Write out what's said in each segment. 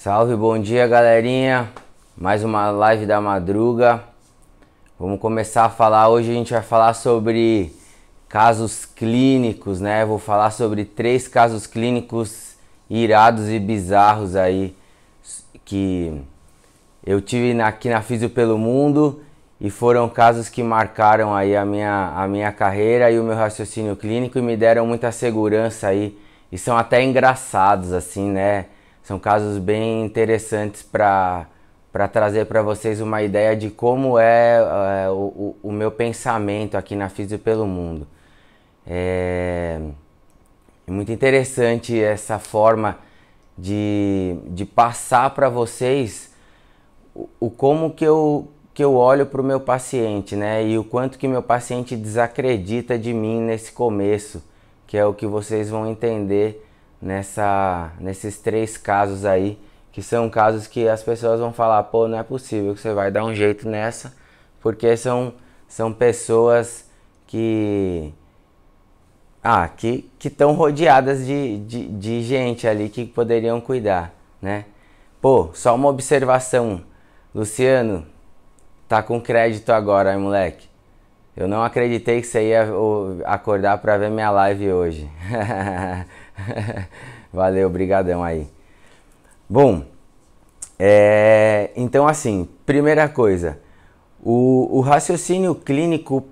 Salve, bom dia galerinha, mais uma live da madruga. Vamos começar a falar, hoje a gente vai falar sobre casos clínicos, né? Vou falar sobre 3 casos clínicos irados e bizarros aí que eu tive aqui na Físio pelo Mundo e foram casos que marcaram aí a minha carreira e o meu raciocínio clínico e me deram muita segurança aí e são até engraçados assim, né? São casos bem interessantes para trazer para vocês uma ideia de como é o meu pensamento aqui na Físio pelo Mundo. É muito interessante essa forma de passar para vocês o como que eu olho para o meu paciente, né? E o quanto que meu paciente desacredita de mim nesse começo, que é o que vocês vão entender nesses 3 casos aí, que são casos que as pessoas vão falar, pô, não é possível que você vai dar um jeito nessa, porque são pessoas que estão rodeadas de gente ali que poderiam cuidar, né? Pô, só uma observação, Luciano, tá com crédito agora, hein, moleque? Eu não acreditei que você ia acordar para ver minha live hoje. Valeu, brigadão aí. Bom, então assim, primeira coisa, o raciocínio clínico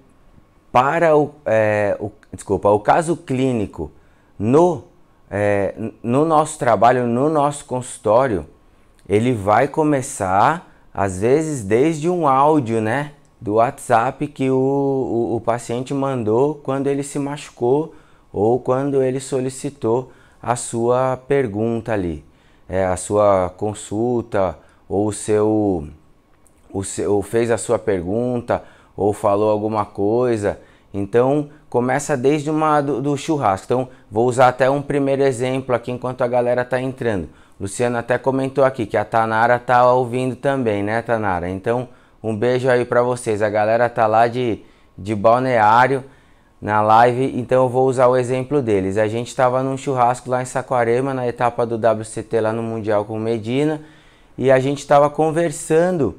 para o caso clínico no nosso trabalho, no nosso consultório, ele vai começar, às vezes, desde um áudio, né? Do WhatsApp que o paciente mandou quando ele se machucou ou quando ele solicitou a sua pergunta ali, a sua consulta ou fez a sua pergunta ou falou alguma coisa. Então começa desde do churrasco. Então vou usar até um primeiro exemplo aqui enquanto a galera tá entrando. Luciano até comentou aqui que a Tanara tá ouvindo também, né, Tanara? Então um beijo aí pra vocês, a galera tá lá de Balneário na live, então eu vou usar o exemplo deles. A gente tava num churrasco lá em Saquarema, na etapa do WCT lá no Mundial com Medina, e a gente tava conversando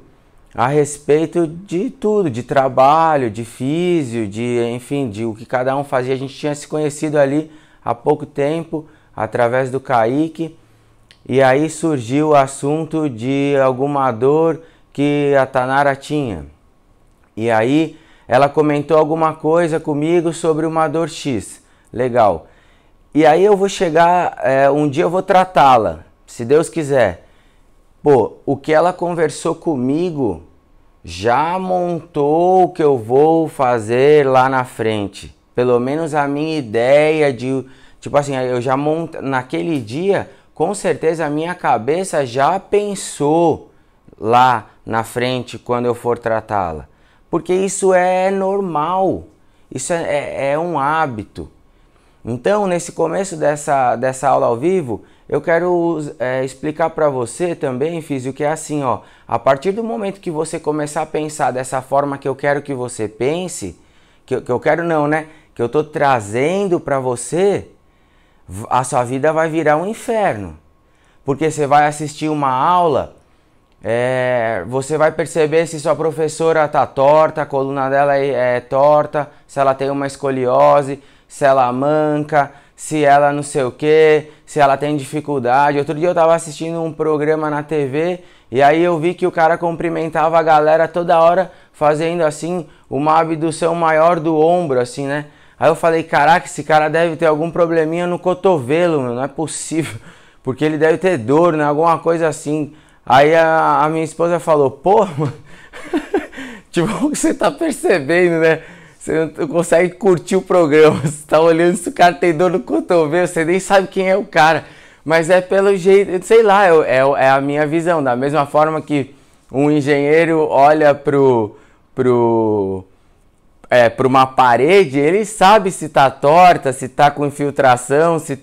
a respeito de tudo, de trabalho, de físio, enfim, de o que cada um fazia. A gente tinha se conhecido ali há pouco tempo, através do Kaique, e aí surgiu o assunto de alguma dor que a Tanara tinha. E aí ela comentou alguma coisa comigo sobre uma dor X. Legal. E aí eu vou chegar, um dia eu vou tratá-la, se Deus quiser. Pô, o que ela conversou comigo já montou o que eu vou fazer lá na frente. Pelo menos a minha ideia de, tipo assim, eu já monto, naquele dia, com certeza a minha cabeça já pensou lá na frente quando eu for tratá-la, porque isso é normal, isso é um hábito. Então nesse começo dessa aula ao vivo eu quero explicar para você também, Físio, que é assim, ó, a partir do momento que você começar a pensar dessa forma que eu quero que você pense, que eu quero não, né, que eu tô trazendo para você, a sua vida vai virar um inferno, porque você vai assistir uma aula, você vai perceber se sua professora tá torta, a coluna dela é torta, se ela tem uma escoliose, se ela manca, se ela não sei o que, se ela tem dificuldade. Outro dia eu tava assistindo um programa na TV e aí eu vi que o cara cumprimentava a galera toda hora fazendo assim uma abdução maior do ombro, assim, né? Aí eu falei, caraca, esse cara deve ter algum probleminha no cotovelo, meu, não é possível, porque ele deve ter dor, né? Alguma coisa assim. Aí a minha esposa falou, pô, mano, tipo, você tá percebendo, né? Você não consegue curtir o programa, você tá olhando se o cara tem dor no cotovelo, você nem sabe quem é o cara. Mas é pelo jeito, sei lá, é a minha visão. Da mesma forma que um engenheiro olha pra uma parede, ele sabe se tá torta, se tá com infiltração, se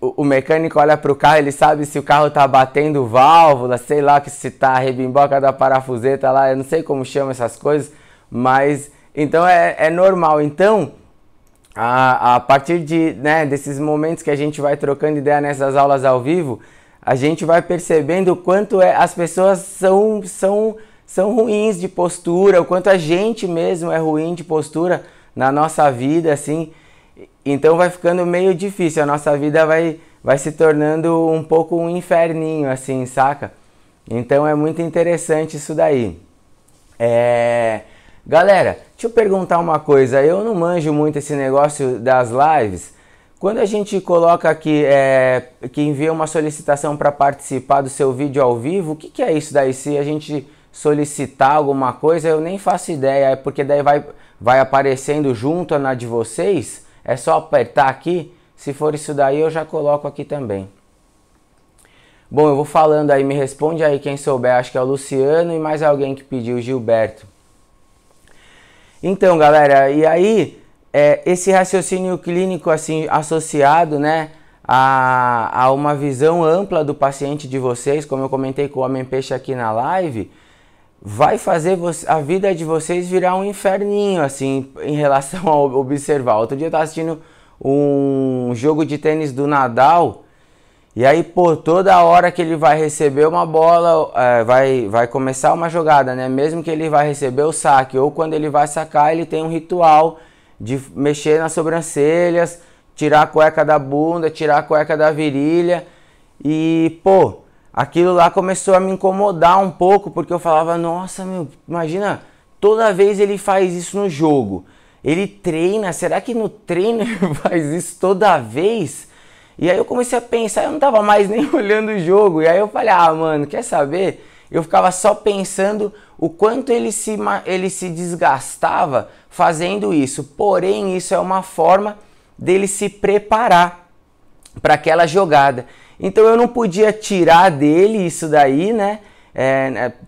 o mecânico olha para o carro, ele sabe se o carro tá batendo válvula, sei lá, se tá a rebimboca da parafuseta lá, eu não sei como chama essas coisas, mas então é normal. Então a partir desses momentos que a gente vai trocando ideia nessas aulas ao vivo, a gente vai percebendo o quanto as pessoas são ruins de postura, o quanto a gente mesmo é ruim de postura na nossa vida, assim. Então vai ficando meio difícil, a nossa vida vai se tornando um pouco um inferninho, assim, saca? Então é muito interessante isso daí. Galera, deixa eu perguntar uma coisa, eu não manjo muito esse negócio das lives. Quando a gente coloca aqui que envia uma solicitação para participar do seu vídeo ao vivo, o que é isso daí? Se a gente solicitar alguma coisa, eu nem faço ideia, porque daí vai aparecendo junto na de vocês, é só apertar aqui, se for isso daí eu já coloco aqui também. Bom, eu vou falando aí, me responde aí quem souber, acho que é o Luciano e mais alguém que pediu, Gilberto. Então, galera, e aí, esse raciocínio clínico assim associado, né, a uma visão ampla do paciente de vocês, como eu comentei com o Homem Peixe aqui na live, vai fazer a vida de vocês virar um inferninho, assim, em relação ao observar. Outro dia eu estava assistindo um jogo de tênis do Nadal, e aí, pô, toda hora que ele vai receber uma bola, vai começar uma jogada, né? Mesmo que ele vai receber o saque, ou quando ele vai sacar, ele tem um ritual de mexer nas sobrancelhas, tirar a cueca da bunda, tirar a cueca da virilha. E, pô, aquilo lá começou a me incomodar um pouco, porque eu falava, nossa, meu, imagina, toda vez ele faz isso no jogo. Ele treina, será que no treino ele faz isso toda vez? E aí eu comecei a pensar, eu não tava mais nem olhando o jogo. E aí eu falei, mano, quer saber? Eu ficava só pensando o quanto ele se desgastava fazendo isso. Porém, isso é uma forma dele se preparar para aquela jogada. Então eu não podia tirar dele isso daí, né?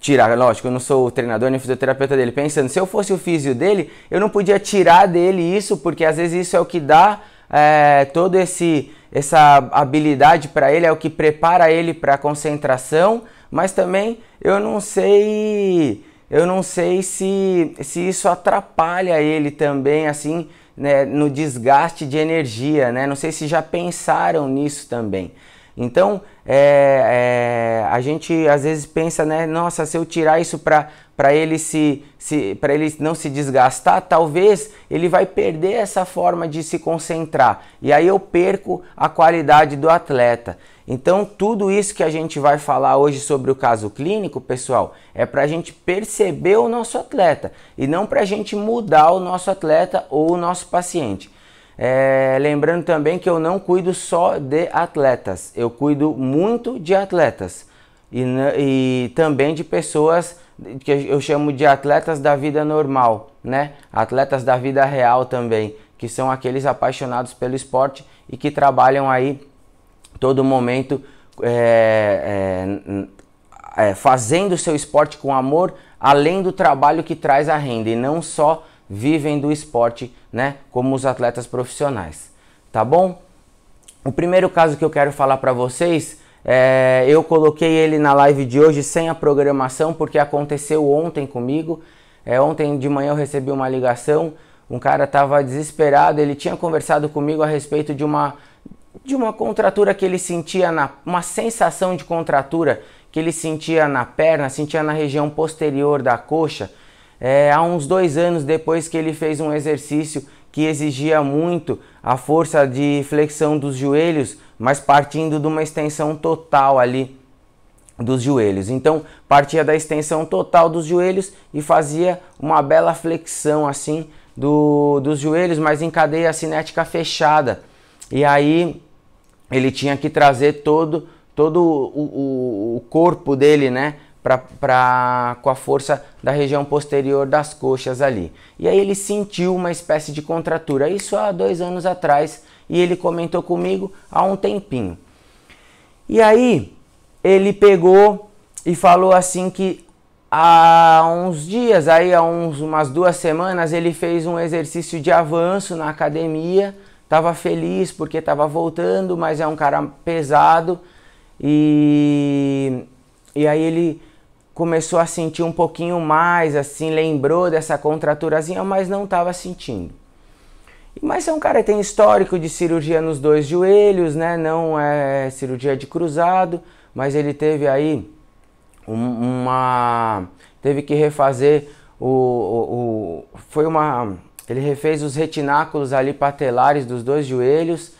Tirar, lógico, eu não sou o treinador nem fisioterapeuta dele. Pensando, se eu fosse o físio dele, eu não podia tirar dele isso, porque às vezes isso é o que dá toda essa habilidade para ele, é o que prepara ele para a concentração, mas também eu não sei se isso atrapalha ele também, assim, né, no desgaste de energia, né? Não sei se já pensaram nisso também. Então, a gente às vezes pensa, né, nossa, se eu tirar isso para ele não se desgastar, talvez ele vai perder essa forma de se concentrar. E aí eu perco a qualidade do atleta. Então, tudo isso que a gente vai falar hoje sobre o caso clínico, pessoal, é para a gente perceber o nosso atleta e não para a gente mudar o nosso atleta ou o nosso paciente. Lembrando também que eu não cuido só de atletas, eu cuido muito de atletas e também de pessoas que eu chamo de atletas da vida normal, né? Atletas da vida real também, que são aqueles apaixonados pelo esporte e que trabalham aí todo momento fazendo o seu esporte com amor, além do trabalho que traz a renda, e não só vivem do esporte, né, como os atletas profissionais, tá bom? O primeiro caso que eu quero falar para vocês, eu coloquei ele na live de hoje sem a programação, porque aconteceu ontem comigo. Ontem de manhã eu recebi uma ligação, um cara estava desesperado, ele tinha conversado comigo a respeito de uma contratura que ele sentia, uma sensação de contratura que ele sentia na perna, sentia na região posterior da coxa, há uns 2 anos depois que ele fez um exercício que exigia muito a força de flexão dos joelhos, mas partindo de uma extensão total ali dos joelhos. Então partia da extensão total dos joelhos e fazia uma bela flexão assim dos joelhos, mas em cadeia cinética fechada. E aí ele tinha que trazer todo o corpo dele, né, com a força da região posterior das coxas ali. E aí ele sentiu uma espécie de contratura, isso há 2 anos atrás, e ele comentou comigo há um tempinho. E aí ele pegou e falou assim que há uns dias, aí há umas 2 semanas, ele fez um exercício de avanço na academia, estava feliz porque estava voltando, mas é um cara pesado, e aí ele começou a sentir um pouquinho mais, assim, lembrou dessa contraturazinha, mas não estava sentindo. Mas é um cara que tem histórico de cirurgia nos 2 joelhos, né? Não é cirurgia de cruzado, mas ele teve aí teve que refazer ele refez os retináculos ali patelares dos dois joelhos,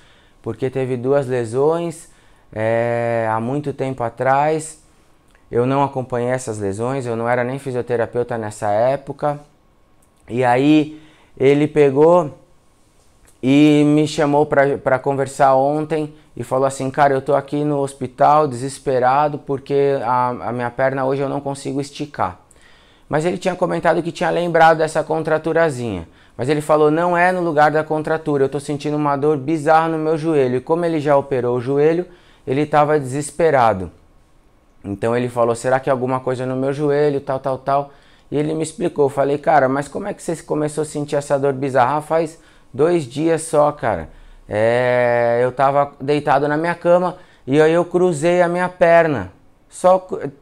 porque teve duas lesões há muito tempo atrás. Eu não acompanhei essas lesões, eu não era nem fisioterapeuta nessa época. E aí ele pegou e me chamou para conversar ontem e falou assim: cara, eu tô aqui no hospital desesperado porque a minha perna hoje eu não consigo esticar. Mas ele tinha comentado que tinha lembrado dessa contraturazinha. Mas ele falou: não é no lugar da contratura, eu tô sentindo uma dor bizarra no meu joelho. E como ele já operou o joelho, ele estava desesperado. Então ele falou: será que é alguma coisa no meu joelho, tal. E ele me explicou. Eu falei: cara, mas como é que você começou a sentir essa dor bizarra? Faz 2 dias só, cara. Eu tava deitado na minha cama e aí eu cruzei a minha perna.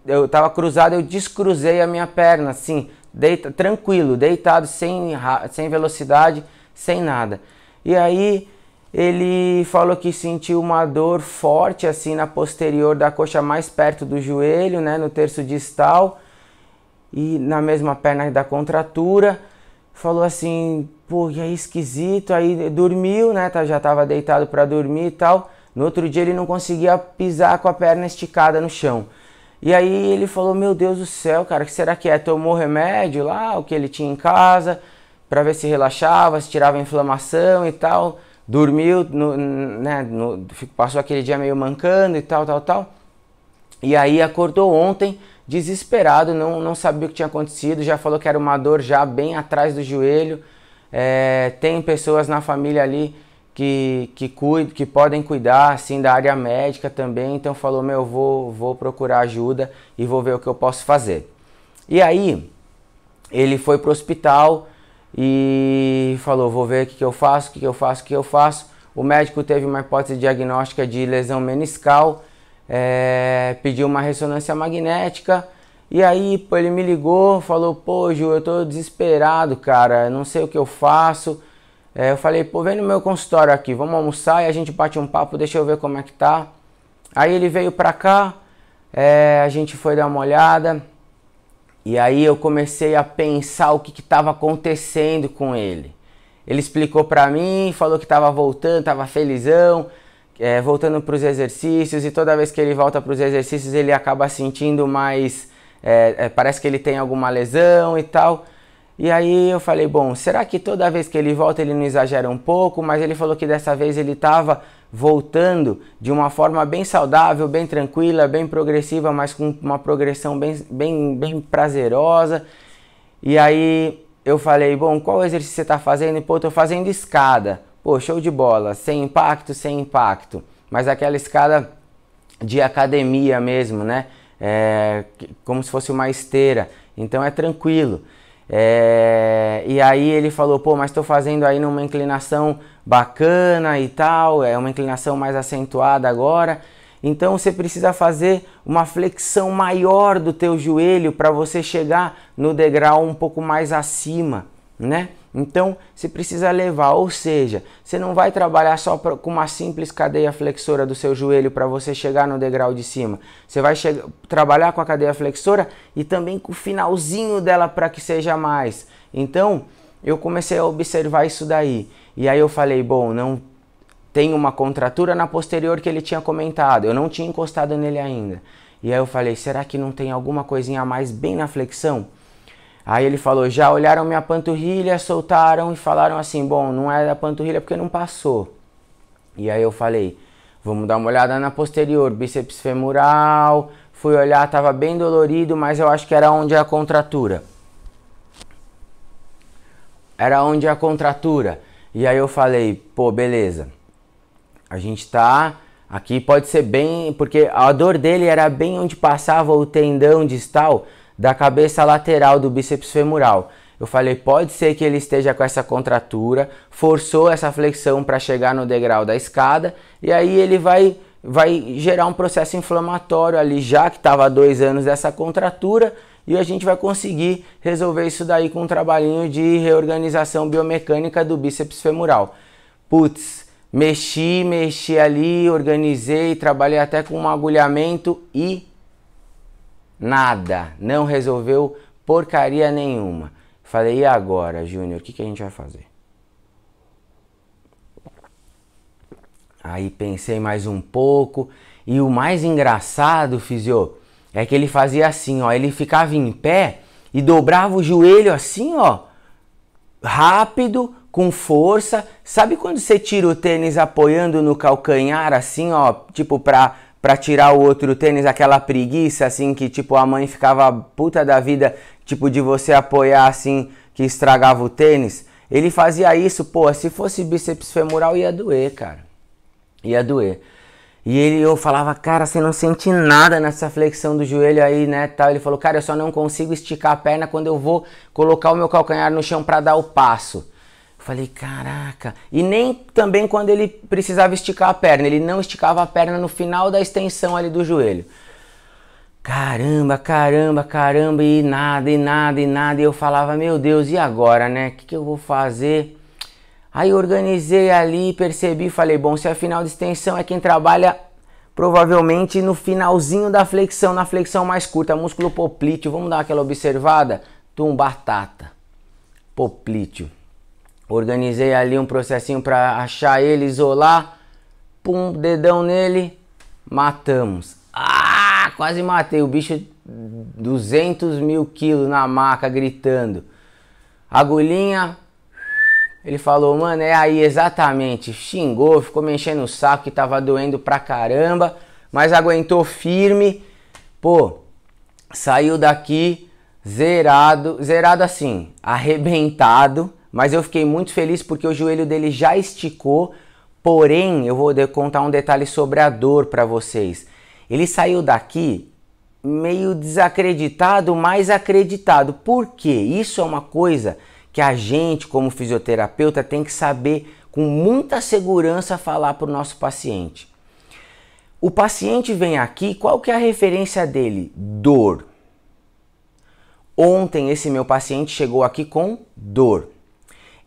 Eu tava cruzado, eu descruzei a minha perna, assim, tranquilo, deitado, sem velocidade, sem nada. E aí ele falou que sentiu uma dor forte, assim, na posterior da coxa, mais perto do joelho, né, no terço distal, e na mesma perna da contratura. Falou assim: pô, é esquisito. Aí dormiu, né, já tava deitado para dormir e tal. No outro dia ele não conseguia pisar com a perna esticada no chão. E aí ele falou: meu Deus do céu, cara, o que será que é? Tomou remédio lá, o que ele tinha em casa, para ver se relaxava, se tirava a inflamação e tal. Dormiu, passou aquele dia meio mancando e tal. E aí acordou ontem desesperado, não sabia o que tinha acontecido, já falou que era uma dor já bem atrás do joelho. Tem pessoas na família ali que podem cuidar, assim, da área médica também. Então falou: meu, vou procurar ajuda e vou ver o que eu posso fazer. E aí ele foi pro hospital e falou: vou ver o que eu faço. O médico teve uma hipótese diagnóstica de lesão meniscal, pediu uma ressonância magnética. E aí ele me ligou, falou: pô, Ju, eu tô desesperado, cara, não sei o que eu faço. Eu falei: pô, vem no meu consultório aqui, vamos almoçar e a gente bate um papo, deixa eu ver como é que tá. Aí ele veio pra cá, a gente foi dar uma olhada. E aí eu comecei a pensar o que estava acontecendo com ele. Ele explicou pra mim, falou que estava voltando, estava felizão, voltando para os exercícios. E toda vez que ele volta para os exercícios ele acaba sentindo mais... parece que ele tem alguma lesão e tal. E aí eu falei: bom, será que toda vez que ele volta ele não exagera um pouco? Mas ele falou que dessa vez ele estava voltando de uma forma bem saudável, bem tranquila, bem progressiva, mas com uma progressão bem prazerosa. E aí eu falei: bom, qual exercício você está fazendo? E pô, tô fazendo escada. Pô, show de bola, sem impacto. Mas aquela escada de academia mesmo, né? Como se fosse uma esteira. Então é tranquilo. E aí ele falou: pô, mas estou fazendo aí numa inclinação bacana e tal, uma inclinação mais acentuada agora. Então você precisa fazer uma flexão maior do teu joelho para você chegar no degrau um pouco mais acima, né? Então você precisa levar, ou seja, você não vai trabalhar só com uma simples cadeia flexora do seu joelho para você chegar no degrau de cima. Você vai trabalhar com a cadeia flexora e também com o finalzinho dela para que seja mais. Então eu comecei a observar isso daí. E aí eu falei: bom, não tem uma contratura na posterior que ele tinha comentado. Eu não tinha encostado nele ainda. E aí eu falei: será que não tem alguma coisinha a mais bem na flexão? Aí ele falou: já olharam minha panturrilha, soltaram e falaram assim: bom, não é da panturrilha porque não passou. E aí eu falei: vamos dar uma olhada na posterior, bíceps femoral. Fui olhar, tava bem dolorido, mas eu acho que era onde é a contratura. E aí eu falei: pô, beleza. A gente tá aqui, pode ser bem... Porque a dor dele era bem onde passava o tendão distal da cabeça lateral do bíceps femoral. Eu falei: pode ser que ele esteja com essa contratura, forçou essa flexão para chegar no degrau da escada, e aí ele vai gerar um processo inflamatório ali, já que estava há 2 anos dessa contratura, e a gente vai conseguir resolver isso daí com um trabalhinho de reorganização biomecânica do bíceps femoral. Putz, Mexi ali, organizei, trabalhei até com um agulhamento e nada, não resolveu porcaria nenhuma. Falei, e agora, Júnior, o que a gente vai fazer? Aí pensei mais um pouco, e o mais engraçado, Fizio, é que ele fazia assim, ó, ele ficava em pé e dobrava o joelho assim, ó, rápido, com força. Sabe quando você tira o tênis apoiando no calcanhar assim, ó, tipo pra tirar o outro tênis, aquela preguiça assim que tipo a mãe ficava puta da vida, tipo de você apoiar assim que estragava o tênis? Ele fazia isso, pô, se fosse bíceps femoral ia doer, cara. Ia doer. E eu falava, cara, você não sente nada nessa flexão do joelho aí, né, tal. Ele falou, cara, eu só não consigo esticar a perna quando eu vou colocar o meu calcanhar no chão para dar o passo. Eu falei, caraca. E nem também quando ele precisava esticar a perna, ele não esticava a perna no final da extensão ali do joelho. Caramba, e nada. E eu falava, meu Deus, e agora, né? O que eu vou fazer? Aí organizei ali, percebi, falei, bom, se a final de extensão é quem trabalha provavelmente no finalzinho da flexão, na flexão mais curta, músculo poplíteo, vamos dar aquela observada? Batata, poplíteo. Organizei ali um processinho para achar ele, isolar, pum, dedão nele, matamos. Ah, quase matei, o bicho 200 mil quilos na maca, gritando. Agulhinha. Ele falou, mano, é aí exatamente, xingou, ficou me enchendo o saco que tava doendo pra caramba, mas aguentou firme, pô, saiu daqui zerado assim, arrebentado, mas eu fiquei muito feliz porque o joelho dele já esticou, porém, eu vou contar um detalhe sobre a dor pra vocês. Ele saiu daqui meio desacreditado, mas acreditado. Por quê? Isso é uma coisa que a gente, como fisioterapeuta, tem que saber com muita segurança falar para o nosso paciente. O paciente vem aqui, qual que é a referência dele? Dor. Ontem esse meu paciente chegou aqui com dor.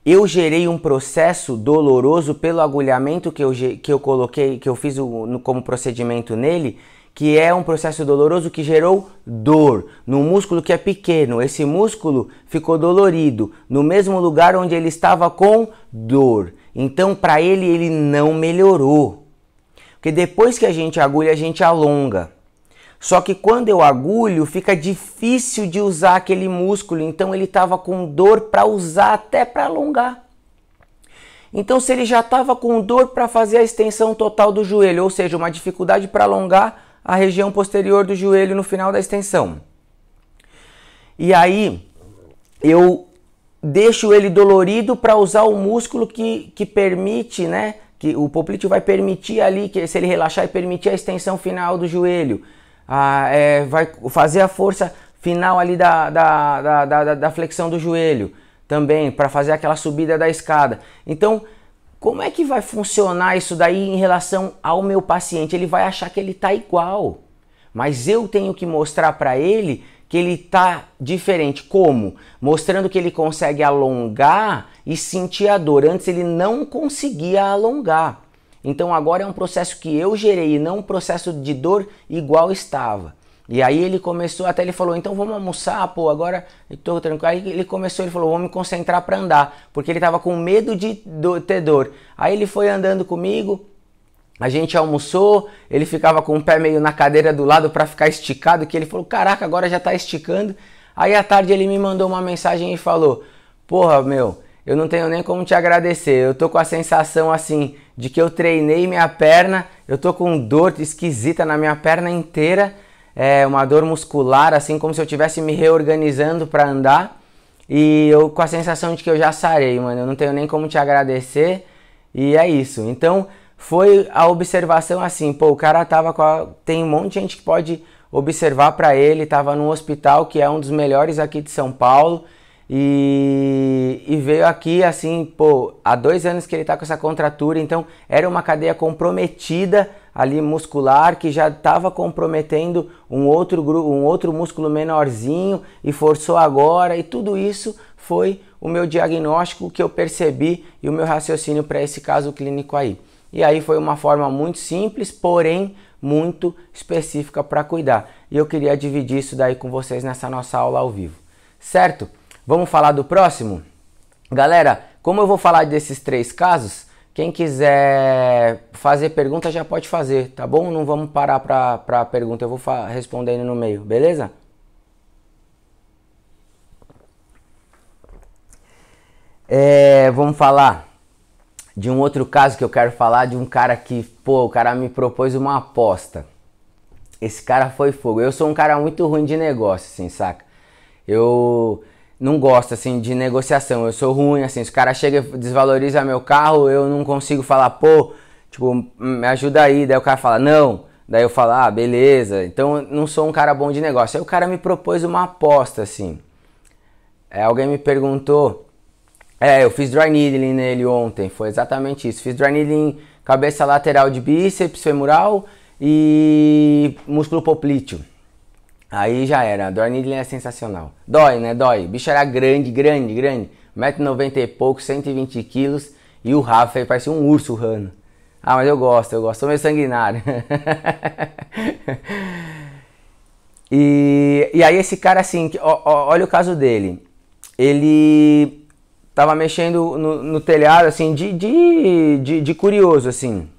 Eu gerei um processo doloroso pelo agulhamento que eu coloquei, que eu fiz como procedimento nele, que é um processo doloroso que gerou dor no músculo que é pequeno. Esse músculo ficou dolorido no mesmo lugar onde ele estava com dor. Então, para ele não melhorou. Porque depois que a gente agulha, a gente alonga. Só que quando eu agulho, fica difícil de usar aquele músculo. Então, ele estava com dor para usar até para alongar. Então, se ele já estava com dor para fazer a extensão total do joelho, ou seja, uma dificuldade para alongar a região posterior do joelho no final da extensão. E aí, eu deixo ele dolorido para usar o músculo que permite, né? Que o poplíteo vai permitir ali, que se ele relaxar e permitir a extensão final do joelho. Vai fazer a força final ali da flexão do joelho também, para fazer aquela subida da escada. Então, como é que vai funcionar isso daí em relação ao meu paciente? Ele vai achar que ele está igual, mas eu tenho que mostrar para ele que ele está diferente. Como? Mostrando que ele consegue alongar e sentir a dor. Antes ele não conseguia alongar. Então agora é um processo que eu gerei e não um processo de dor igual estava. E aí ele começou, até ele falou, então vamos almoçar, pô, agora eu tô tranquilo. Aí ele falou, vou me concentrar para andar, porque ele tava com medo de ter dor. Aí ele foi andando comigo, a gente almoçou, ele ficava com o pé meio na cadeira do lado para ficar esticado, que ele falou, caraca, agora já tá esticando. Aí à tarde ele me mandou uma mensagem e falou, porra, meu, eu não tenho nem como te agradecer, eu tô com a sensação assim, de que eu treinei minha perna, eu tô com dor esquisita na minha perna inteira, uma dor muscular, assim como se eu estivesse me reorganizando para andar, e eu com a sensação de que eu já sarei, mano, eu não tenho nem como te agradecer, e é isso. Então foi a observação assim, pô, o cara tava tem um monte de gente que pode observar para ele, tava num hospital que é um dos melhores aqui de São Paulo, e veio aqui assim, pô, há 2 anos que ele tá com essa contratura, então era uma cadeia comprometida ali muscular que já estava comprometendo um outro músculo menorzinho e forçou agora, e tudo isso foi o meu diagnóstico que eu percebi e o meu raciocínio para esse caso clínico aí. E aí foi uma forma muito simples, porém muito específica para cuidar. E eu queria dividir isso daí com vocês nessa nossa aula ao vivo. Certo? Vamos falar do próximo? Galera, como eu vou falar desses 3 casos, quem quiser fazer pergunta já pode fazer, tá bom? Não vamos parar para pergunta, eu vou respondendo no meio, beleza? Vamos falar de um outro caso que eu quero falar, de um cara que, pô, o cara me propôs uma aposta. Esse cara foi fogo. Eu sou um cara muito ruim de negócio, assim, saca? Eu não gosto, assim, de negociação. Eu sou ruim, assim, se o cara chega e desvaloriza meu carro, eu não consigo falar, pô, tipo, me ajuda aí. Daí o cara fala, não. Daí eu falo, ah, beleza. Então, eu não sou um cara bom de negócio. Aí o cara me propôs uma aposta, assim. Alguém me perguntou... eu fiz dry needling nele ontem, foi exatamente isso. Fiz dry needling cabeça lateral de bíceps femoral e músculo poplíteo. Aí já era, dry needling é sensacional. Dói, né? Dói. O bicho era grande, grande, grande. 1,90 m e pouco, 120 quilos. E o rabo parecia um urso urrando. Ah, mas eu gosto, sou meio sanguinário. e aí esse cara assim, olha o caso dele. Ele... tava mexendo no telhado, assim, de curioso, assim.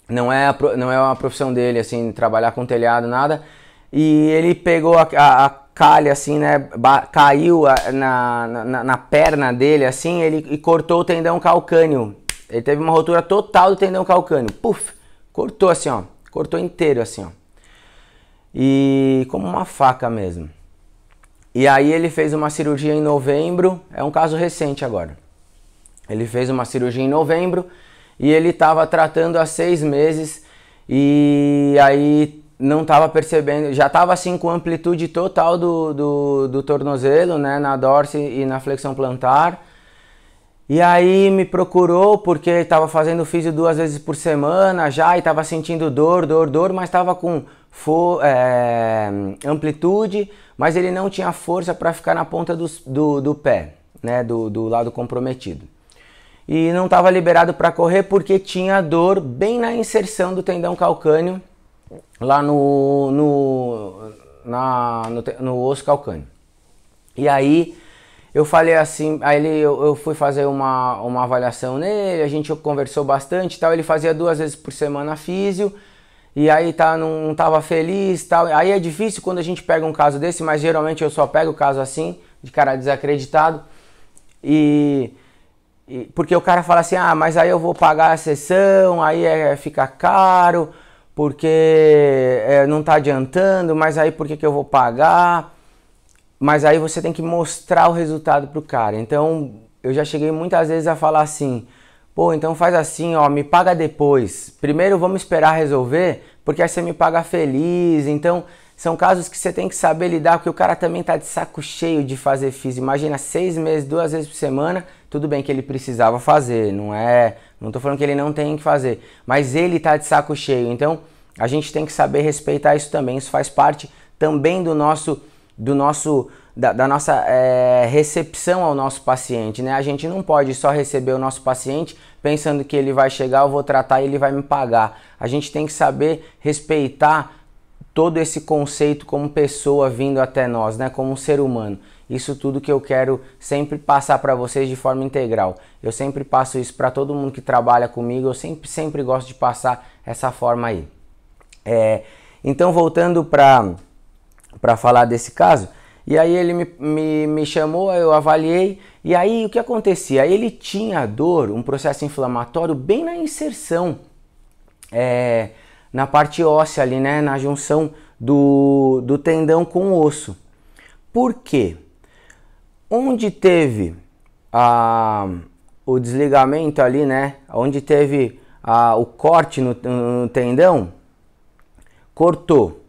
Não é uma profissão dele, assim, trabalhar com telhado, nada. E ele pegou a calha, assim, né, caiu na perna dele, assim, e cortou o tendão calcâneo. Ele teve uma rotura total do tendão calcâneo. Puf! Cortou assim, ó. Cortou inteiro, assim, ó. E como uma faca mesmo. E aí ele fez uma cirurgia em novembro, é um caso recente agora. Ele fez uma cirurgia em novembro e ele estava tratando há 6 meses e aí não estava percebendo, já estava assim com amplitude total do tornozelo, né, na dorse e na flexão plantar. E aí me procurou porque estava fazendo físio 2 vezes por semana já e estava sentindo dor, mas estava com amplitude, mas ele não tinha força para ficar na ponta do pé, né, do lado comprometido. E não estava liberado para correr porque tinha dor bem na inserção do tendão calcâneo, lá no osso calcâneo. E aí eu falei assim, aí eu fui fazer uma avaliação nele, a gente conversou bastante e tal, ele fazia 2 vezes por semana físio, e aí não estava feliz tal. Aí é difícil quando a gente pega um caso desse, mas geralmente eu só pego o caso assim, de cara desacreditado, porque o cara fala assim, ah, mas aí eu vou pagar a sessão, aí fica caro, porque não tá adiantando, mas aí por que eu vou pagar? Mas aí você tem que mostrar o resultado pro cara. Então eu já cheguei muitas vezes a falar assim, pô, então faz assim, ó, me paga depois. Primeiro vamos esperar resolver, porque aí você me paga feliz. Então são casos que você tem que saber lidar, porque o cara também tá de saco cheio de fazer físio. Imagina 6 meses, 2 vezes por semana, tudo bem que ele precisava fazer, não tô falando que ele não tem que fazer, mas ele tá de saco cheio. Então a gente tem que saber respeitar isso também. Isso faz parte também da nossa recepção ao nosso paciente, né? A gente não pode só receber o nosso paciente pensando que ele vai chegar, eu vou tratar e ele vai me pagar. A gente tem que saber respeitar todo esse conceito como pessoa vindo até nós, né? Como um ser humano. Isso tudo que eu quero sempre passar para vocês de forma integral. Eu sempre passo isso para todo mundo que trabalha comigo, eu sempre gosto de passar essa forma aí. Então voltando para falar desse caso, e aí ele me chamou, eu avaliei, e aí o que acontecia? Ele tinha dor, um processo inflamatório bem na inserção, na parte óssea ali, né, na junção do tendão com o osso. Por quê? Onde teve o desligamento ali, né, onde teve o corte no tendão, cortou.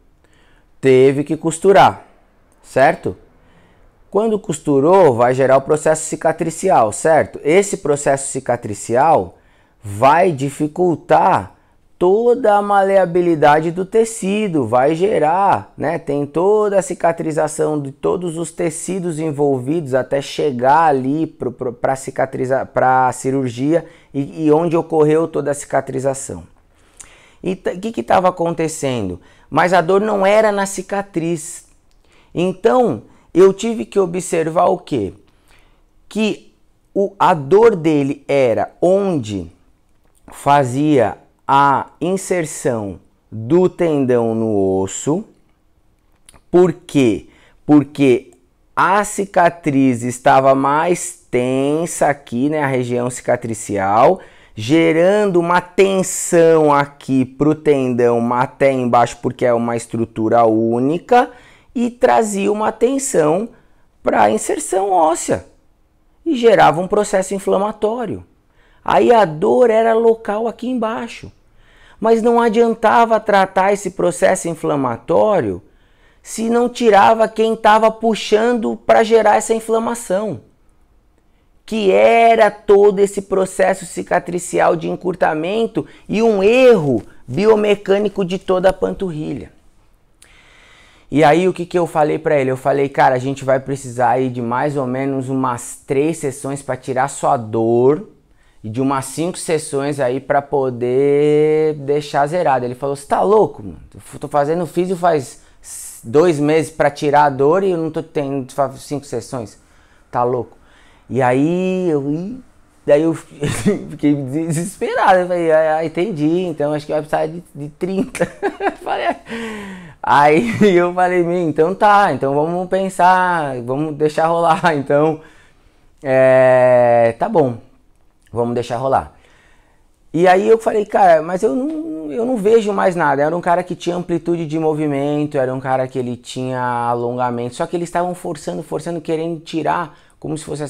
Teve que costurar, certo? Quando costurou, vai gerar o processo cicatricial, certo? Esse processo cicatricial vai dificultar toda a maleabilidade do tecido, vai gerar, né? Tem toda a cicatrização de todos os tecidos envolvidos até chegar ali para cicatrizar, para a cirurgia e onde ocorreu toda a cicatrização. E o que estava acontecendo? Mas a dor não era na cicatriz. Então, eu tive que observar o quê? Que a dor dele era onde fazia a inserção do tendão no osso. Por quê? Porque a cicatriz estava mais tensa aqui, né, a região cicatricial, gerando uma tensão aqui para o tendão até embaixo, porque é uma estrutura única, e trazia uma tensão para a inserção óssea e gerava um processo inflamatório. Aí a dor era local aqui embaixo. Mas não adiantava tratar esse processo inflamatório se não tirava quem estava puxando para gerar essa inflamação, que era todo esse processo cicatricial de encurtamento e um erro biomecânico de toda a panturrilha. E aí o que eu falei para ele? Eu falei, cara, a gente vai precisar aí de mais ou menos umas 3 sessões para tirar sua dor, e de umas 5 sessões aí para poder deixar zerado. Ele falou, você tá louco, mano? Eu tô fazendo físio faz 2 meses para tirar a dor e eu não tô tendo 5 sessões. Tá louco? E aí eu fiquei desesperado. Eu falei, entendi, então acho que vai precisar de 30. Aí eu falei, então tá, então vamos pensar, vamos deixar rolar. Então, tá bom. Vamos deixar rolar. E aí eu falei, cara, mas eu não vejo mais nada. Era um cara que tinha amplitude de movimento, era um cara que ele tinha alongamento, só que eles estavam forçando, querendo tirar, como se fosse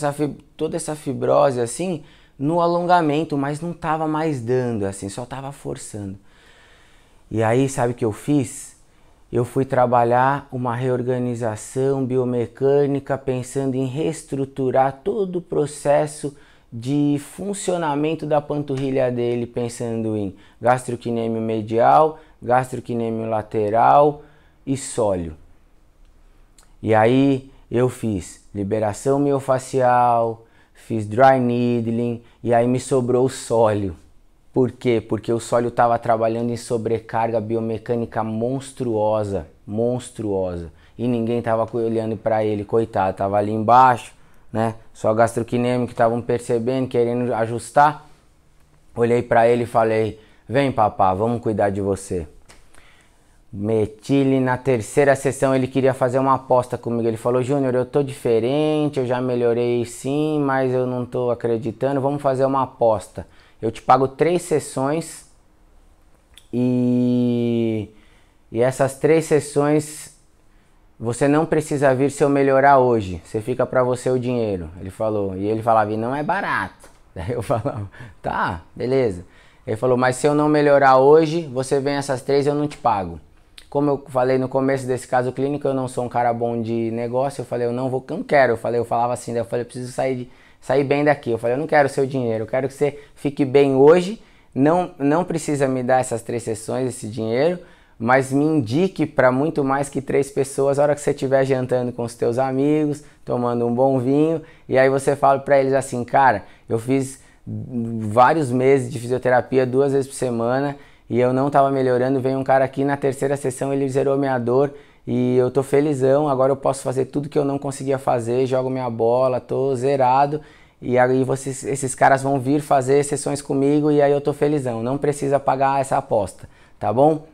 toda essa fibrose assim, no alongamento, mas não estava mais dando, assim, só estava forçando. E aí, sabe o que eu fiz? Eu fui trabalhar uma reorganização biomecânica, pensando em reestruturar todo o processo de funcionamento da panturrilha dele, pensando em gastrocnêmio medial, gastrocnêmio lateral e sóleo. E aí eu fiz liberação miofascial, fiz dry needling e aí me sobrou o sóleo. Por quê? Porque o sóleo estava trabalhando em sobrecarga biomecânica monstruosa, e ninguém estava olhando para ele, coitado, estava ali embaixo, né? Só gastrocnêmio que estavam percebendo, querendo ajustar. Olhei para ele e falei, vem papá, vamos cuidar de você. Meti ele na 3ª sessão, ele queria fazer uma aposta comigo. Ele falou, Júnior, eu tô diferente, eu já melhorei sim, mas eu não tô acreditando, vamos fazer uma aposta. Eu te pago 3 sessões e essas 3 sessões você não precisa vir se eu melhorar hoje. Você fica pra você o dinheiro. Ele falou. E ele falava, e não é barato. Daí eu falava, tá, beleza. Ele falou, mas se eu não melhorar hoje, você vem essas 3 e eu não te pago. Como eu falei no começo desse caso clínico, eu não sou um cara bom de negócio. Eu falei, eu não quero. Eu falava assim, daí eu falei, eu preciso sair bem daqui. Eu falei, eu não quero seu dinheiro, eu quero que você fique bem hoje. Não precisa me dar essas 3 sessões, esse dinheiro, mas me indique para muito mais que 3 pessoas a hora que você estiver jantando com os teus amigos, tomando um bom vinho, e aí você fala para eles assim, cara, eu fiz vários meses de fisioterapia 2 vezes por semana e eu não estava melhorando, veio um cara aqui na 3ª sessão, ele zerou minha dor e eu tô felizão, agora eu posso fazer tudo que eu não conseguia fazer, jogo minha bola, tô zerado, e aí esses caras vão vir fazer sessões comigo e aí eu tô felizão, não precisa pagar essa aposta, tá bom?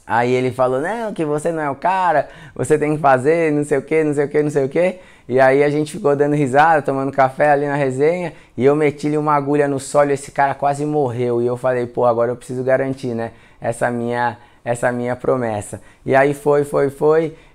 Aí ele falou, não, que você não é o cara, você tem que fazer não sei o que, não sei o que, não sei o que. E aí a gente ficou dando risada, tomando café ali na resenha, e eu meti-lhe uma agulha no sólio, esse cara quase morreu. E eu falei, pô, agora eu preciso garantir, né, essa minha promessa. E aí foi,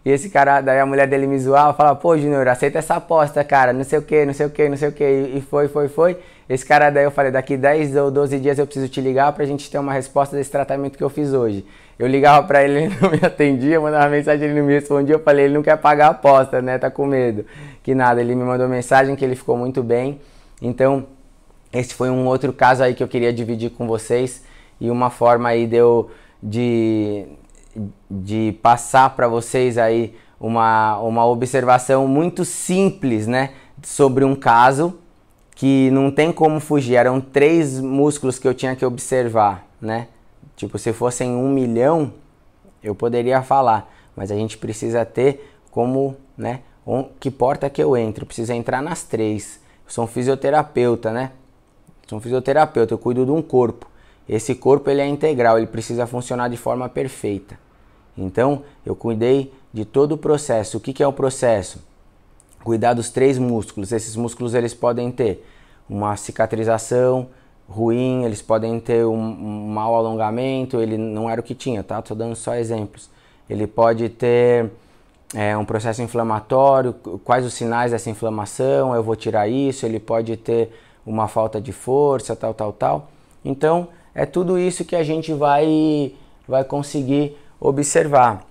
e esse cara, daí a mulher dele me zoava, falava, pô, Júnior, aceita essa aposta, cara, não sei o que, não sei o que, não sei o que. E foi. Esse cara daí eu falei, daqui 10 ou 12 dias eu preciso te ligar pra gente ter uma resposta desse tratamento que eu fiz hoje. Eu ligava pra ele, ele não me atendia, mandava mensagem, ele não me respondia, eu falei, ele não quer pagar a aposta, né, tá com medo. Que nada, ele me mandou mensagem que ele ficou muito bem. Então, esse foi um outro caso aí que eu queria dividir com vocês. e uma forma aí de passar para vocês aí uma observação muito simples, né, sobre um caso que não tem como fugir. Eram 3 músculos que eu tinha que observar, né? Tipo, se fossem 1 milhão, eu poderia falar, mas a gente precisa ter como, né, que porta que eu entro, precisa entrar nas 3. Eu sou um fisioterapeuta, né? Sou um fisioterapeuta, eu cuido de um corpo. Esse corpo ele é integral, ele precisa funcionar de forma perfeita. Então, eu cuidei de todo o processo. O que é o processo? Cuidar dos 3 músculos. Esses músculos eles podem ter uma cicatrização ruim, eles podem ter um mau alongamento, ele não era o que tinha, tá? Tô dando só exemplos. Ele pode ter um processo inflamatório, quais os sinais dessa inflamação, eu vou tirar isso, ele pode ter uma falta de força, tal. Então, é tudo isso que a gente vai conseguir observar.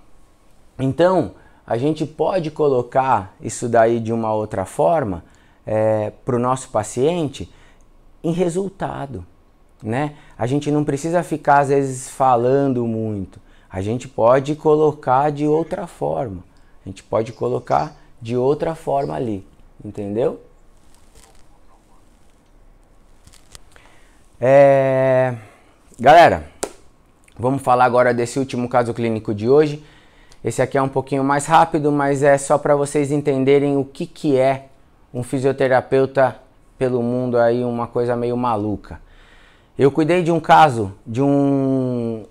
Então, a gente pode colocar isso daí de uma outra forma para o nosso paciente em resultado, né? A gente não precisa ficar às vezes falando muito, a gente pode colocar de outra forma, a gente pode colocar de outra forma ali, entendeu? Galera, vamos falar agora desse último caso clínico de hoje. Esse aqui é um pouquinho mais rápido, mas é só para vocês entenderem o que é um fisioterapeuta pelo mundo aí, uma coisa meio maluca. Eu cuidei de um caso de um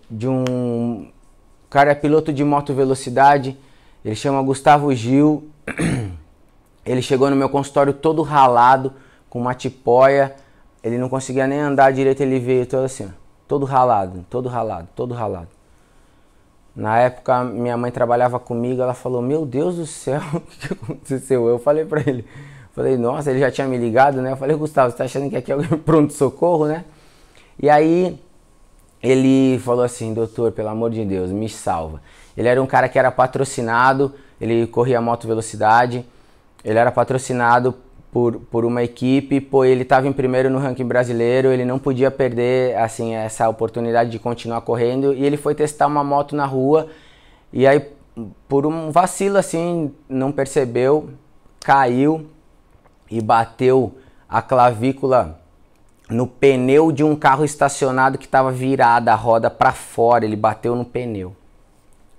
cara é piloto de moto velocidade, ele chama Gustavo Gil. Ele chegou no meu consultório todo ralado, com uma tipóia, ele não conseguia nem andar direito, ele veio todo assim, todo ralado. Na época, minha mãe trabalhava comigo, ela falou, meu Deus do céu, o que aconteceu? Eu falei pra ele, nossa, ele já tinha me ligado, né? Eu falei, Gustavo, você tá achando que aqui é alguém pronto-socorro, né? E aí, ele falou assim, doutor, pelo amor de Deus, me salva. Ele era um cara que era patrocinado, ele corria moto velocidade, ele era patrocinado por uma equipe, pô, ele estava em primeiro no ranking brasileiro, ele não podia perder assim essa oportunidade de continuar correndo, e ele foi testar uma moto na rua, e aí por um vacilo assim, não percebeu, caiu e bateu a clavícula no pneu de um carro estacionado que estava virada a roda para fora, ele bateu no pneu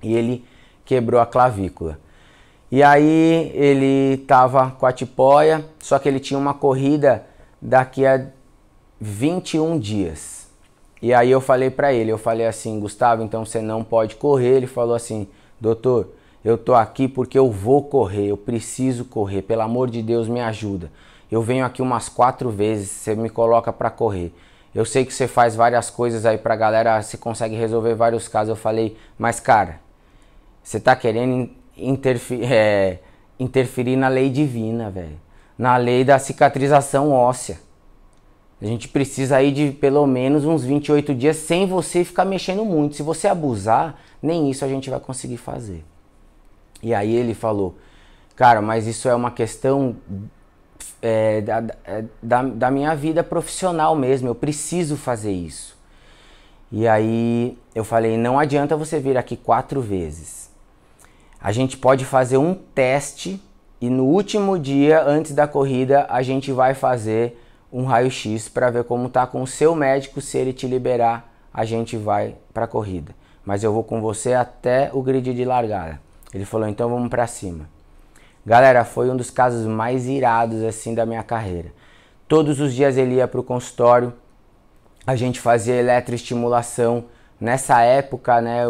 e ele quebrou a clavícula. E aí ele tava com a tipóia, só que ele tinha uma corrida daqui a 21 dias. E aí eu falei pra ele, eu falei assim, Gustavo, então você não pode correr. Ele falou assim, doutor, eu tô aqui porque eu vou correr, eu preciso correr, pelo amor de Deus me ajuda. Eu venho aqui umas 4 vezes, você me coloca pra correr. Eu sei que você faz várias coisas aí pra galera, você consegue resolver vários casos. Eu falei, mas cara, você tá querendo interferir na lei divina, velho. Na lei da cicatrização óssea. A gente precisa aí de pelo menos uns 28 dias sem você ficar mexendo muito. Se você abusar, nem isso a gente vai conseguir fazer. E aí ele falou, cara, mas isso é uma questão da minha vida profissional mesmo. Eu preciso fazer isso. E aí eu falei, não adianta você vir aqui 4 vezes. A gente pode fazer um teste e no último dia, antes da corrida, a gente vai fazer um raio-x para ver como tá com o seu médico. Se ele te liberar, a gente vai para a corrida. Mas eu vou com você até o grid de largada. Ele falou, então vamos para cima. Galera, foi um dos casos mais irados assim da minha carreira. Todos os dias ele ia para o consultório, a gente fazia eletroestimulação. Nessa época, né,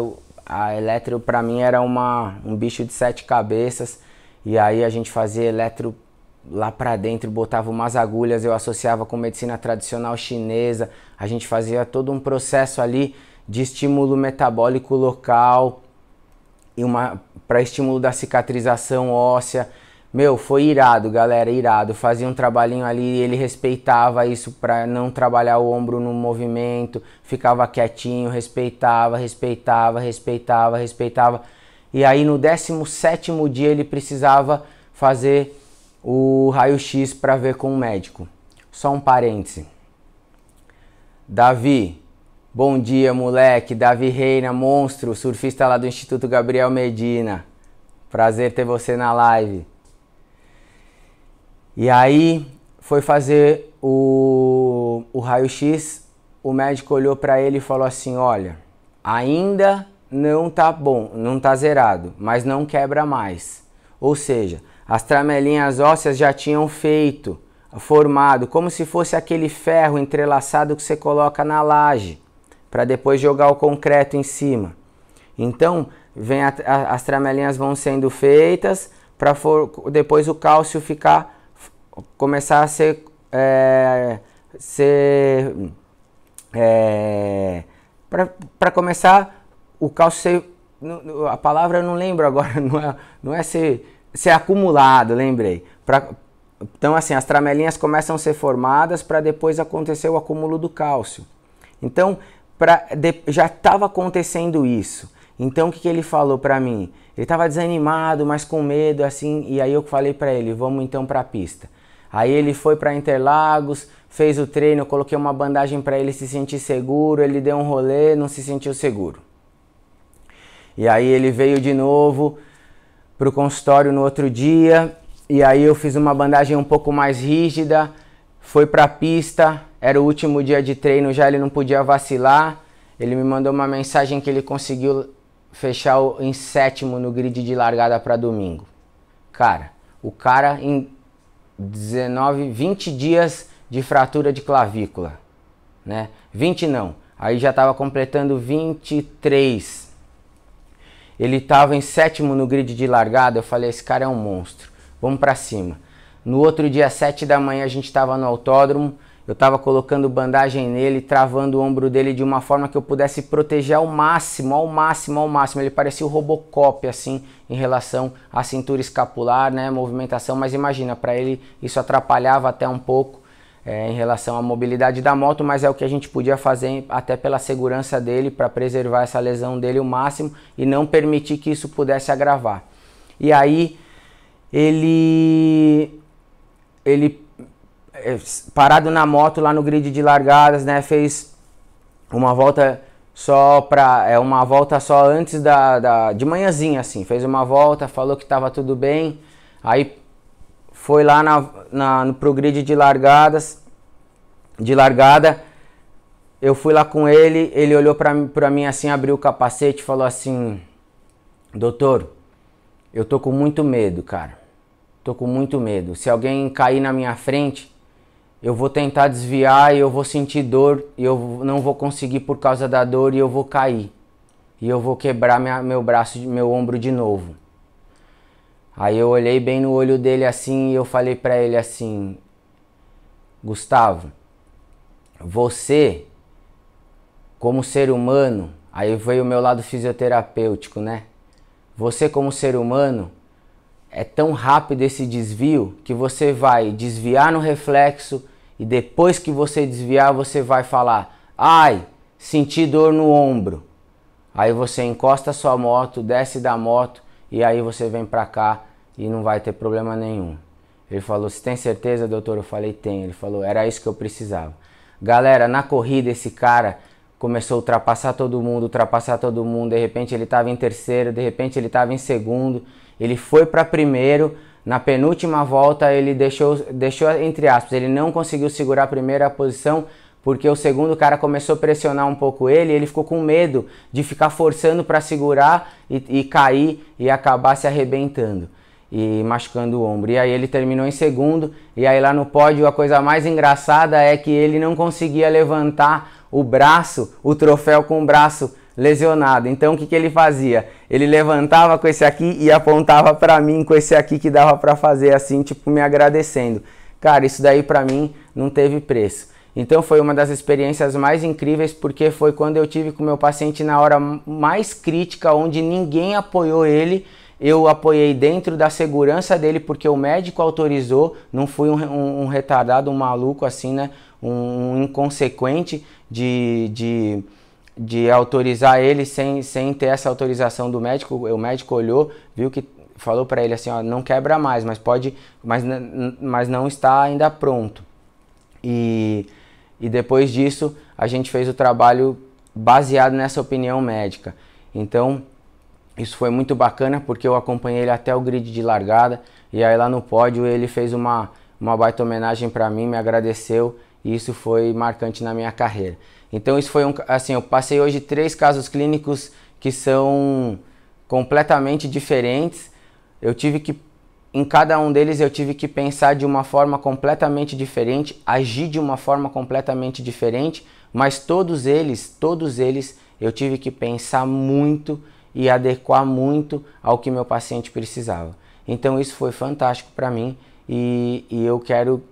a eletro para mim era um bicho de 7 cabeças, e aí a gente fazia eletro lá pra dentro, botava umas agulhas, eu associava com medicina tradicional chinesa, a gente fazia todo um processo ali de estímulo metabólico local, e para estímulo da cicatrização óssea. Meu, foi irado, galera, irado. Fazia um trabalhinho ali, ele respeitava isso para não trabalhar o ombro no movimento, ficava quietinho, respeitava. E aí no 17º dia ele precisava fazer o raio-x para ver com o médico. Só um parêntese. Davi, Bom dia, moleque. Davi Reina, monstro, surfista lá do Instituto Gabriel Medina. Prazer ter você na live. E aí, foi fazer o raio-x, o médico olhou para ele e falou assim, olha, ainda não tá bom, não tá zerado, mas não quebra mais. Ou seja, as tramelinhas ósseas já tinham formado, como se fosse aquele ferro entrelaçado que você coloca na laje, para depois jogar o concreto em cima. Então, as tramelinhas vão sendo feitas para depois o cálcio começar a para começar o cálcio ser, a palavra eu não lembro agora, não é ser acumulado, lembrei. Então assim, as tramelinhas começam a ser formadas para depois acontecer o acúmulo do cálcio. Então, já estava acontecendo isso. Então o que ele falou para mim? Ele estava desanimado, mas com medo, assim, e aí eu falei para ele, vamos então para a pista. Aí ele foi para Interlagos, fez o treino, eu coloquei uma bandagem para ele se sentir seguro, ele deu um rolê, não se sentiu seguro. E aí ele veio de novo para o consultório no outro dia, e aí eu fiz uma bandagem um pouco mais rígida, foi para a pista, era o último dia de treino, já ele não podia vacilar, ele me mandou uma mensagem que ele conseguiu fechar em 7º no grid de largada para domingo. Cara, o cara em 20 dias de fratura de clavícula, né? 20 não, aí já estava completando 23. Ele estava em 7º no grid de largada, eu falei, esse cara é um monstro, vamos para cima. No outro dia, 7 da manhã, a gente estava no autódromo, eu estava colocando bandagem nele, travando o ombro dele de uma forma que eu pudesse proteger ao máximo, ao máximo, ao máximo. Ele parecia o Robocop, assim, em relação à cintura escapular, né, movimentação, mas imagina, para ele isso atrapalhava até um pouco em relação à mobilidade da moto, mas é o que a gente podia fazer até pela segurança dele, para preservar essa lesão dele o máximo e não permitir que isso pudesse agravar. E aí, ele parado na moto lá no grid de largadas, né, fez uma volta só uma volta só antes de manhãzinha, assim, fez uma volta, falou que estava tudo bem, aí foi lá pro grid de largada, eu fui lá com ele, ele olhou pra mim assim, abriu o capacete e falou assim, doutor, eu tô com muito medo, cara, tô com muito medo, se alguém cair na minha frente, eu vou tentar desviar e eu vou sentir dor e eu não vou conseguir por causa da dor e eu vou cair. E eu vou quebrar meu braço, meu ombro de novo. Aí eu olhei bem no olho dele assim e eu falei pra ele assim, Gustavo, você, como ser humano, aí veio o meu lado fisioterapêutico, né? Você como ser humano, é tão rápido esse desvio que você vai desviar no reflexo e depois que você desviar você vai falar, ai, senti dor no ombro. Aí você encosta a sua moto, desce da moto e aí você vem pra cá e não vai ter problema nenhum. Ele falou, você tem certeza, doutor? Eu falei, tenho. Ele falou, era isso que eu precisava. Galera, na corrida esse cara começou a ultrapassar todo mundo, de repente ele estava em terceiro, de repente ele estava em segundo, ele foi para primeiro, na penúltima volta ele deixou entre aspas, ele não conseguiu segurar a primeira posição, porque o segundo cara começou a pressionar um pouco ele ficou com medo de ficar forçando para segurar e cair e acabar se arrebentando e machucando o ombro. E aí ele terminou em segundo, e aí lá no pódio a coisa mais engraçada é que ele não conseguia levantar o braço, o troféu com o braço lesionado. Então o que ele fazia? Ele levantava com esse aqui e apontava para mim com esse aqui que dava para fazer assim, tipo me agradecendo. Cara, isso daí para mim não teve preço. Então foi uma das experiências mais incríveis, porque foi quando eu tive com o meu paciente na hora mais crítica, onde ninguém apoiou ele. Eu apoiei dentro da segurança dele, porque o médico autorizou, não fui um retardado, um maluco assim, né? Um inconsequente de autorizar ele sem ter essa autorização do médico. O médico olhou, viu que falou para ele assim, ó, não quebra mais, mas não está ainda pronto. E depois disso a gente fez o trabalho baseado nessa opinião médica. Então, isso foi muito bacana porque eu acompanhei ele até o grid de largada e aí lá no pódio ele fez uma baita homenagem para mim, me agradeceu e isso foi marcante na minha carreira. Então isso foi assim, eu passei hoje 3 casos clínicos que são completamente diferentes. Em cada um deles eu tive que pensar de uma forma completamente diferente, agir de uma forma completamente diferente, mas todos eles eu tive que pensar muito e adequar muito ao que meu paciente precisava. Então isso foi fantástico para mim e eu quero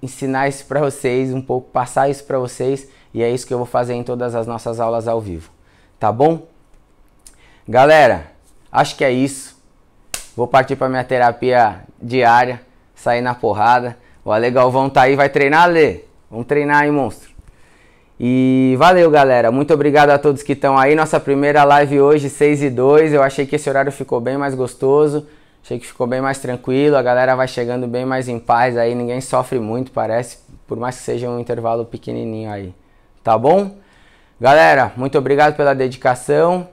ensinar isso para vocês, um pouco passar isso para vocês e é isso que eu vou fazer em todas as nossas aulas ao vivo, tá bom? Galera, acho que é isso. Vou partir para minha terapia diária, sair na porrada. O Ale Galvão tá aí, vai treinar, Ale? Vamos treinar aí, monstro. E valeu, galera. Muito obrigado a todos que estão aí. Nossa primeira live hoje, 6:02. Eu achei que esse horário ficou bem mais gostoso. Achei que ficou bem mais tranquilo. A galera vai chegando bem mais em paz aí. Ninguém sofre muito, parece. Por mais que seja um intervalo pequenininho aí. Tá bom? Galera, muito obrigado pela dedicação.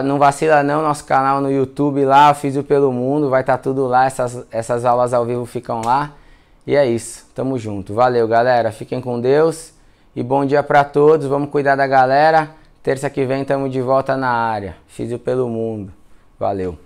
Não vacila não, nosso canal no YouTube lá, Físio pelo Mundo, vai estar tudo lá, essas aulas ao vivo ficam lá. E é isso, tamo junto. Valeu, galera, fiquem com Deus e bom dia pra todos, vamos cuidar da galera. Terça que vem tamo de volta na área, Físio pelo Mundo. Valeu.